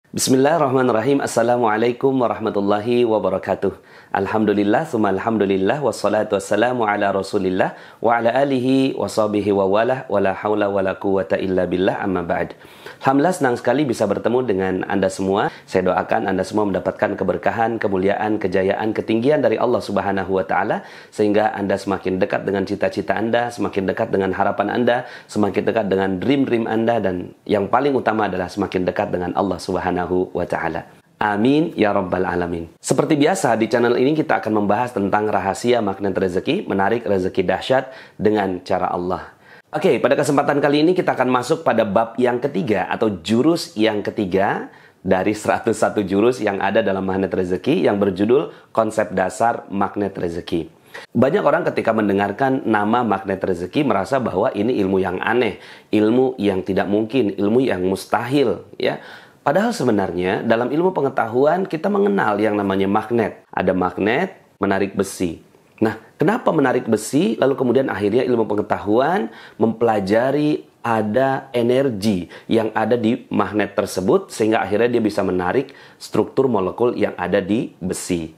Bismillahirrahmanirrahim. Assalamualaikum warahmatullahi wabarakatuh. Alhamdulillah, summa alhamdulillah, wassalatu wassalamu ala rasulillah wa ala alihi wa sahbihi wa wala wa la hawla wa la quwata illa billah, amma ba'd. Alhamdulillah, senang sekali bisa bertemu dengan Anda semua. Saya doakan Anda semua mendapatkan keberkahan, kemuliaan, kejayaan, ketinggian dari Allah Subhanahu wa Ta'ala, sehingga Anda semakin dekat dengan cita-cita Anda, semakin dekat dengan harapan Anda, semakin dekat dengan dream-dream Anda, dan yang paling utama adalah semakin dekat dengan Allah Subhanahu wa Ta'ala. Amin ya rabbal alamin. Seperti biasa di channel ini kita akan membahas tentang rahasia magnet rezeki, menarik rezeki dahsyat dengan cara Allah. Oke, pada kesempatan kali ini kita akan masuk pada bab yang ketiga atau jurus yang ketiga dari 101 jurus yang ada dalam magnet rezeki yang berjudul konsep dasar magnet rezeki. Banyak orang ketika mendengarkan nama magnet rezeki merasa bahwa ini ilmu yang aneh, ilmu yang tidak mungkin, ilmu yang mustahil, ya. Padahal sebenarnya dalam ilmu pengetahuan kita mengenal yang namanya magnet. Ada magnet menarik besi. Nah, kenapa menarik besi? Lalu kemudian akhirnya ilmu pengetahuan mempelajari ada energi yang ada di magnet tersebut sehingga akhirnya dia bisa menarik struktur molekul yang ada di besi.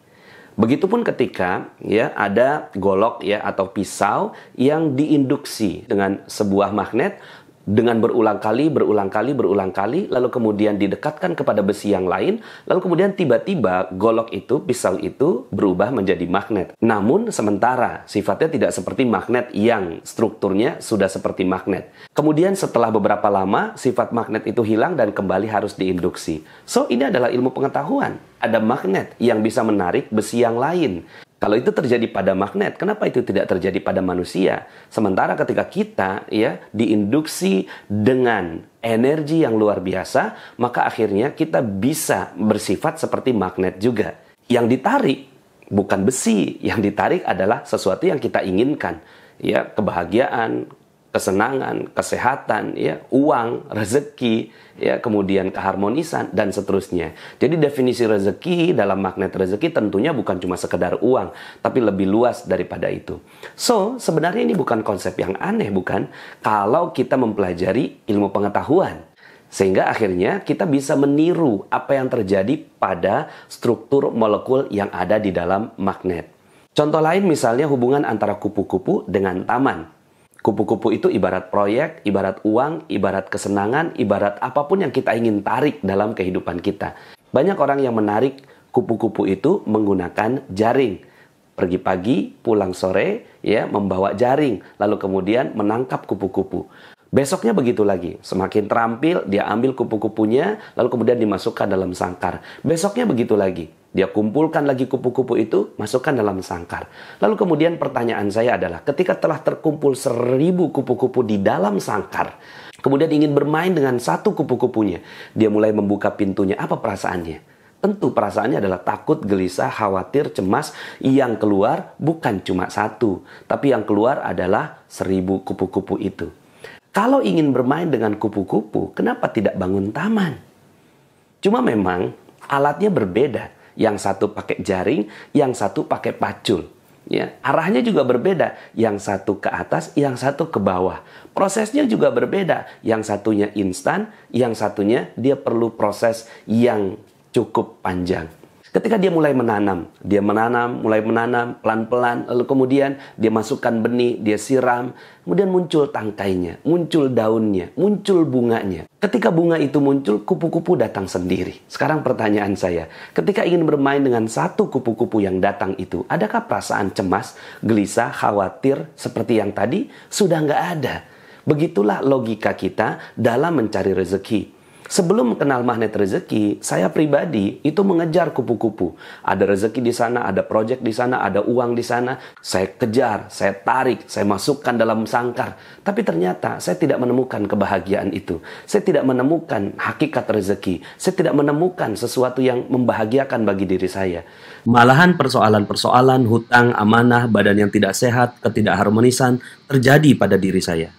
Begitupun ketika ya ada golok ya atau pisau yang diinduksi dengan sebuah magnet dengan berulang kali, lalu kemudian didekatkan kepada besi yang lain, lalu kemudian tiba-tiba golok itu, pisau itu berubah menjadi magnet. Namun sementara sifatnya tidak seperti magnet yang strukturnya sudah seperti magnet. Kemudian setelah beberapa lama sifat magnet itu hilang dan kembali harus diinduksi. So ini adalah ilmu pengetahuan. Ada magnet yang bisa menarik besi yang lain. Kalau itu terjadi pada magnet, kenapa itu tidak terjadi pada manusia? Sementara ketika kita ya diinduksi dengan energi yang luar biasa, maka akhirnya kita bisa bersifat seperti magnet juga. Yang ditarik bukan besi, yang ditarik adalah sesuatu yang kita inginkan, ya, kebahagiaan, kesenangan, kesehatan, ya, uang, rezeki, ya, kemudian keharmonisan dan seterusnya. Jadi definisi rezeki dalam magnet rezeki tentunya bukan cuma sekedar uang, tapi lebih luas daripada itu. So, sebenarnya ini bukan konsep yang aneh, bukan? Kalau kita mempelajari ilmu pengetahuan, sehingga akhirnya kita bisa meniru apa yang terjadi pada struktur molekul yang ada di dalam magnet. Contoh lain misalnya hubungan antara kupu-kupu dengan taman. Kupu-kupu itu ibarat proyek, ibarat uang, ibarat kesenangan, ibarat apapun yang kita ingin tarik dalam kehidupan kita. Banyak orang yang menarik kupu-kupu itu menggunakan jaring. Pergi pagi, pulang sore, ya, membawa jaring, lalu kemudian menangkap kupu-kupu. Besoknya begitu lagi, semakin terampil, dia ambil kupu-kupunya, lalu kemudian dimasukkan dalam sangkar. Besoknya begitu lagi, dia kumpulkan lagi kupu-kupu itu, masukkan dalam sangkar. Lalu kemudian pertanyaan saya adalah, ketika telah terkumpul 1000 kupu-kupu di dalam sangkar, kemudian ingin bermain dengan satu kupu-kupunya, dia mulai membuka pintunya, apa perasaannya? Tentu perasaannya adalah takut, gelisah, khawatir, cemas. Yang keluar bukan cuma satu, tapi yang keluar adalah 1000 kupu-kupu itu. Kalau ingin bermain dengan kupu-kupu, kenapa tidak bangun taman? Cuma memang alatnya berbeda. Yang satu pakai jaring, yang satu pakai pacul. Ya, arahnya juga berbeda. Yang satu ke atas, yang satu ke bawah. Prosesnya juga berbeda. Yang satunya instan, yang satunya dia perlu proses yang cukup panjang. Ketika dia mulai menanam, mulai menanam pelan-pelan, lalu kemudian dia masukkan benih, dia siram, kemudian muncul tangkainya, muncul daunnya, muncul bunganya. Ketika bunga itu muncul, kupu-kupu datang sendiri. Sekarang pertanyaan saya, ketika ingin bermain dengan satu kupu-kupu yang datang itu, adakah perasaan cemas, gelisah, khawatir seperti yang tadi? Sudah nggak ada. Begitulah logika kita dalam mencari rezeki. Sebelum kenal magnet rezeki, saya pribadi itu mengejar kupu-kupu. Ada rezeki di sana, ada proyek di sana, ada uang di sana. Saya kejar, saya tarik, saya masukkan dalam sangkar. Tapi ternyata saya tidak menemukan kebahagiaan itu. Saya tidak menemukan hakikat rezeki. Saya tidak menemukan sesuatu yang membahagiakan bagi diri saya. Malahan persoalan-persoalan, hutang, amanah, badan yang tidak sehat, ketidakharmonisan terjadi pada diri saya.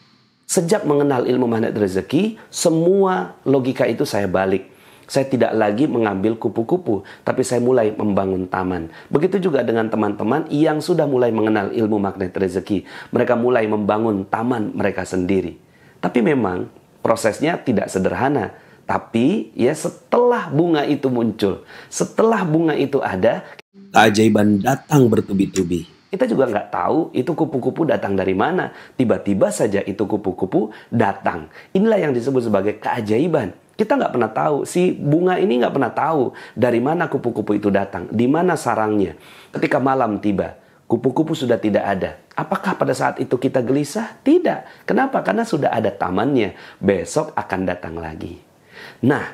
Sejak mengenal ilmu magnet rezeki, semua logika itu saya balik. Saya tidak lagi mengambil kupu-kupu, tapi saya mulai membangun taman. Begitu juga dengan teman-teman yang sudah mulai mengenal ilmu magnet rezeki. Mereka mulai membangun taman mereka sendiri. Tapi memang prosesnya tidak sederhana. Tapi ya setelah bunga itu muncul, setelah bunga itu ada, keajaiban datang bertubi-tubi. Kita juga nggak tahu itu kupu-kupu datang dari mana. Tiba-tiba saja itu kupu-kupu datang. Inilah yang disebut sebagai keajaiban. Kita nggak pernah tahu, si bunga ini nggak pernah tahu dari mana kupu-kupu itu datang, di mana sarangnya. Ketika malam tiba, kupu-kupu sudah tidak ada. Apakah pada saat itu kita gelisah? Tidak. Kenapa? Karena sudah ada tamannya. Besok akan datang lagi. Nah,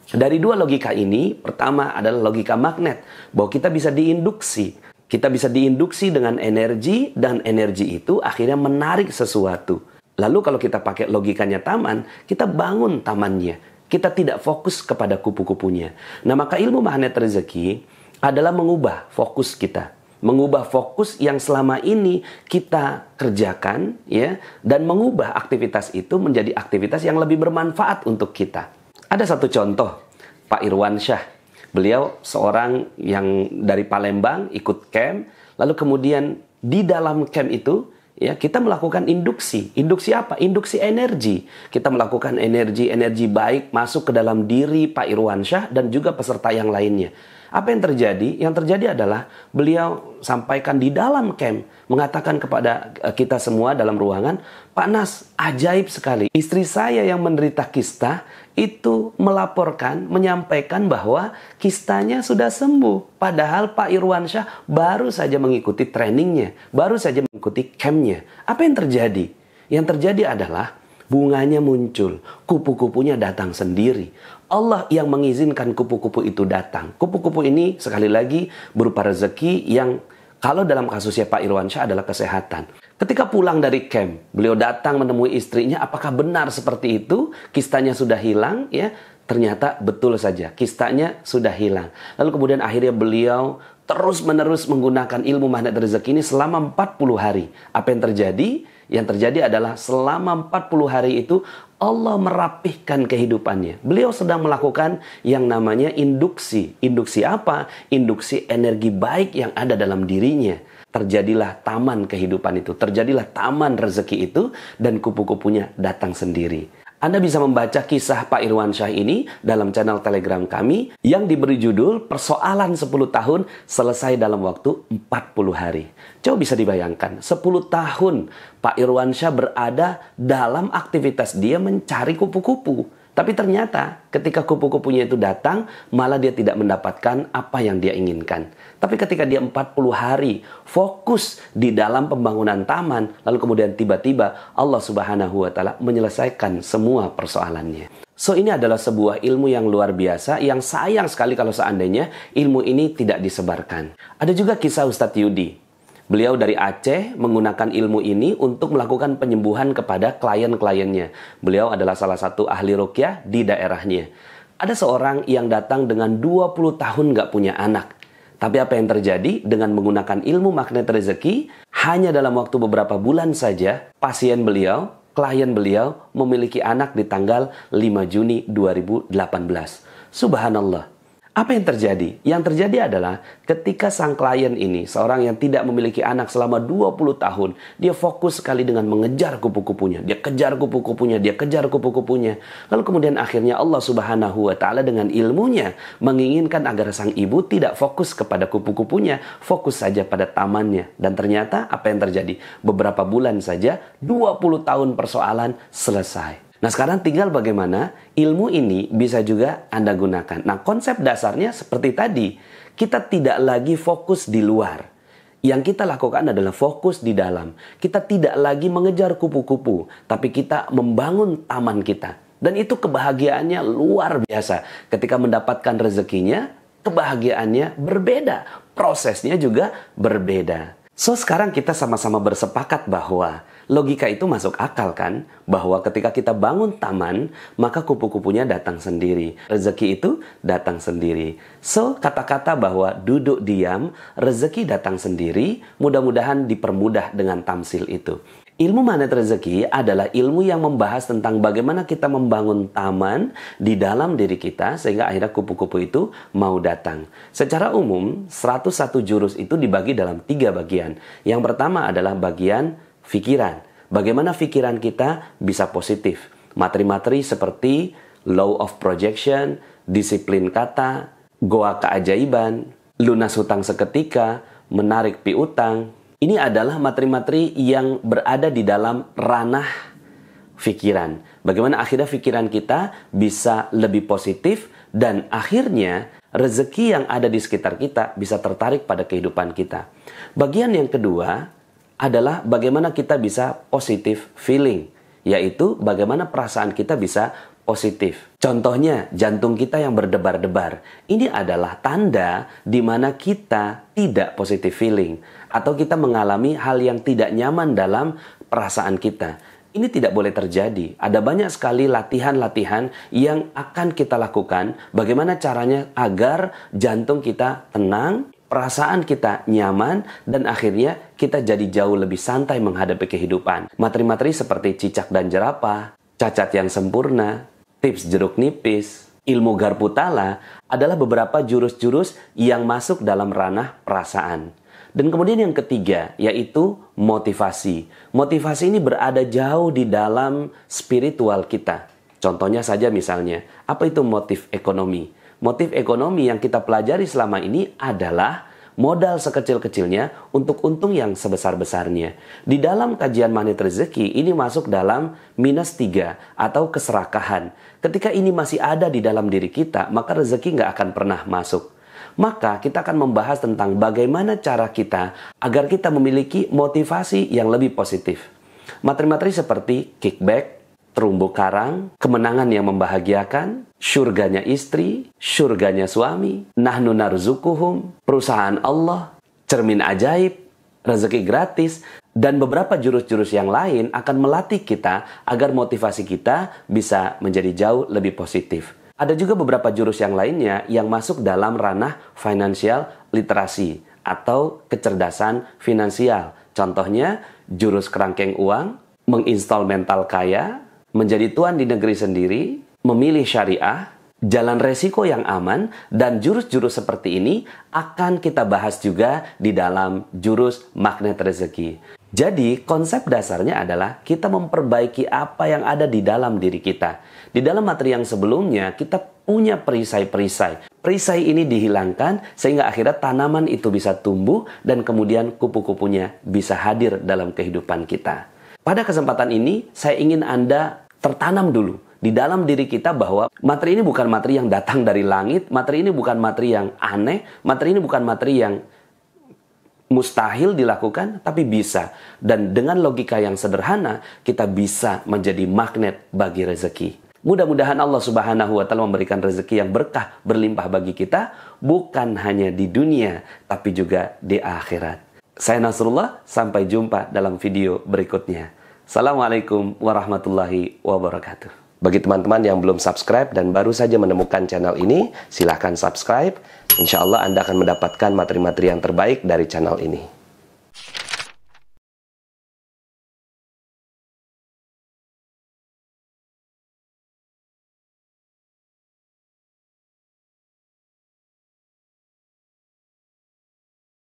dari dua logika ini, pertama adalah logika magnet, bahwa kita bisa diinduksi. Kita bisa diinduksi dengan energi, dan energi itu akhirnya menarik sesuatu. Lalu kalau kita pakai logikanya taman, kita bangun tamannya. Kita tidak fokus kepada kupu-kupunya. Nah, maka ilmu magnet rezeki adalah mengubah fokus kita. Mengubah fokus yang selama ini kita kerjakan, ya, dan mengubah aktivitas itu menjadi aktivitas yang lebih bermanfaat untuk kita. Ada satu contoh, Pak Irwansyah. Beliau seorang yang dari Palembang ikut camp, lalu kemudian di dalam camp itu ya kita melakukan induksi. Induksi apa? Induksi energi. Kita melakukan energi baik masuk ke dalam diri Pak Irwansyah dan juga peserta yang lainnya. Apa yang terjadi? Yang terjadi adalah beliau sampaikan di dalam camp, mengatakan kepada kita semua dalam ruangan, Pak Nas, ajaib sekali. Istri saya yang menderita kista itu melaporkan, menyampaikan bahwa kistanya sudah sembuh. Padahal Pak Irwansyah baru saja mengikuti trainingnya, baru saja mengikuti campnya. Apa yang terjadi? Yang terjadi adalah bunganya muncul, kupu-kupunya datang sendiri. Allah yang mengizinkan kupu-kupu itu datang. Kupu-kupu ini sekali lagi berupa rezeki yang kalau dalam kasusnya Pak Irwansyah adalah kesehatan. Ketika pulang dari camp, beliau datang menemui istrinya, apakah benar seperti itu? Kistanya sudah hilang, ya. Ternyata betul saja, kistanya sudah hilang. Lalu kemudian akhirnya beliau terus-menerus menggunakan ilmu magnet rezeki ini selama 40 hari. Apa yang terjadi? Yang terjadi adalah selama 40 hari itu Allah merapihkan kehidupannya. Beliau sedang melakukan yang namanya induksi. Induksi apa? Induksi energi baik yang ada dalam dirinya. Terjadilah taman kehidupan itu. Terjadilah taman rezeki itu. Dan kupu-kupunya datang sendiri. Anda bisa membaca kisah Pak Irwansyah ini dalam channel Telegram kami yang diberi judul Persoalan 10 tahun selesai dalam waktu 40 hari. Coba bisa dibayangkan, 10 tahun Pak Irwansyah berada dalam aktivitas dia mencari kupu-kupu. Tapi ternyata ketika kupu-kupunya itu datang, malah dia tidak mendapatkan apa yang dia inginkan. Tapi ketika dia 40 hari fokus di dalam pembangunan taman, lalu kemudian tiba-tiba Allah Subhanahu wa Ta'ala menyelesaikan semua persoalannya. So, ini adalah sebuah ilmu yang luar biasa, yang sayang sekali kalau seandainya ilmu ini tidak disebarkan. Ada juga kisah Ustadz Yudi. Beliau dari Aceh menggunakan ilmu ini untuk melakukan penyembuhan kepada klien-kliennya. Beliau adalah salah satu ahli ruqyah di daerahnya. Ada seorang yang datang dengan 20 tahun nggak punya anak. Tapi apa yang terjadi dengan menggunakan ilmu magnet rezeki, hanya dalam waktu beberapa bulan saja, pasien beliau, klien beliau memiliki anak di tanggal 5 Juni 2018. Subhanallah. Apa yang terjadi? Yang terjadi adalah ketika sang klien ini, seorang yang tidak memiliki anak selama 20 tahun, dia fokus sekali dengan mengejar kupu-kupunya. Dia kejar kupu-kupunya, dia kejar kupu-kupunya. Lalu kemudian akhirnya Allah Subhanahu wa Ta'ala dengan ilmunya menginginkan agar sang ibu tidak fokus kepada kupu-kupunya, fokus saja pada tamannya. Dan ternyata apa yang terjadi? Beberapa bulan saja, 20 tahun persoalan selesai. Nah, sekarang tinggal bagaimana ilmu ini bisa juga Anda gunakan. Nah, konsep dasarnya seperti tadi. Kita tidak lagi fokus di luar. Yang kita lakukan adalah fokus di dalam. Kita tidak lagi mengejar kupu-kupu, tapi kita membangun taman kita. Dan itu kebahagiaannya luar biasa. Ketika mendapatkan rezekinya, kebahagiaannya berbeda. Prosesnya juga berbeda. So, sekarang kita sama-sama bersepakat bahwa logika itu masuk akal kan? Bahwa ketika kita bangun taman, maka kupu-kupunya datang sendiri. Rezeki itu datang sendiri. So, kata-kata bahwa duduk diam, rezeki datang sendiri, mudah-mudahan dipermudah dengan tamsil itu. Ilmu magnet rezeki adalah ilmu yang membahas tentang bagaimana kita membangun taman di dalam diri kita sehingga akhirnya kupu-kupu itu mau datang. Secara umum, 101 jurus itu dibagi dalam 3 bagian. Yang pertama adalah bagian pikiran. Bagaimana pikiran kita bisa positif. Materi-materi seperti law of projection, disiplin kata, goa keajaiban, lunas hutang seketika, menarik piutang. Ini adalah materi-materi yang berada di dalam ranah pikiran. Bagaimana akhirnya pikiran kita bisa lebih positif dan akhirnya rezeki yang ada di sekitar kita bisa tertarik pada kehidupan kita. Bagian yang kedua adalah bagaimana kita bisa positive feeling, yaitu bagaimana perasaan kita bisa positif. Contohnya, jantung kita yang berdebar-debar. Ini adalah tanda di mana kita tidak positive feeling atau kita mengalami hal yang tidak nyaman dalam perasaan kita. Ini tidak boleh terjadi. Ada banyak sekali latihan-latihan yang akan kita lakukan. Bagaimana caranya agar jantung kita tenang, perasaan kita nyaman, dan akhirnya kita jadi jauh lebih santai menghadapi kehidupan. Materi-materi seperti cicak dan jerapah, cacat yang sempurna, tips jeruk nipis, ilmu garpu tala adalah beberapa jurus-jurus yang masuk dalam ranah perasaan. Dan kemudian yang ketiga, yaitu motivasi. Motivasi ini berada jauh di dalam spiritual kita. Contohnya saja misalnya, apa itu motif ekonomi? Motif ekonomi yang kita pelajari selama ini adalah modal sekecil-kecilnya untuk untung yang sebesar-besarnya. Di dalam kajian magnet rezeki, ini masuk dalam -3 atau keserakahan. Ketika ini masih ada di dalam diri kita, maka rezeki nggak akan pernah masuk. Maka kita akan membahas tentang bagaimana cara kita agar kita memiliki motivasi yang lebih positif. Materi-materi seperti kickback, terumbu karang, kemenangan yang membahagiakan, syurganya istri, syurganya suami, nahnu narzukuhum, perusahaan Allah, cermin ajaib, rezeki gratis, dan beberapa jurus-jurus yang lain akan melatih kita agar motivasi kita bisa menjadi jauh lebih positif. Ada juga beberapa jurus yang lainnya yang masuk dalam ranah financial literasi atau kecerdasan finansial. Contohnya, jurus kerangkeng uang, menginstal mental kaya, menjadi tuan di negeri sendiri, memilih syariah, jalan resiko yang aman, dan jurus-jurus seperti ini akan kita bahas juga di dalam jurus magnet rezeki. Jadi, konsep dasarnya adalah kita memperbaiki apa yang ada di dalam diri kita. Di dalam materi yang sebelumnya, kita punya perisai-perisai. Perisai ini dihilangkan sehingga akhirnya tanaman itu bisa tumbuh dan kemudian kupu-kupunya bisa hadir dalam kehidupan kita. Pada kesempatan ini, saya ingin Anda tertanam dulu di dalam diri kita bahwa materi ini bukan materi yang datang dari langit, materi ini bukan materi yang aneh, materi ini bukan materi yang mustahil dilakukan, tapi bisa. Dan dengan logika yang sederhana, kita bisa menjadi magnet bagi rezeki. Mudah-mudahan Allah Subhanahu wa Ta'ala memberikan rezeki yang berkah berlimpah bagi kita, bukan hanya di dunia, tapi juga di akhirat. Saya Nasrullah, sampai jumpa dalam video berikutnya. Assalamualaikum warahmatullahi wabarakatuh. Bagi teman-teman yang belum subscribe dan baru saja menemukan channel ini, silahkan subscribe. Insya Allah Anda akan mendapatkan materi-materi yang terbaik dari channel ini.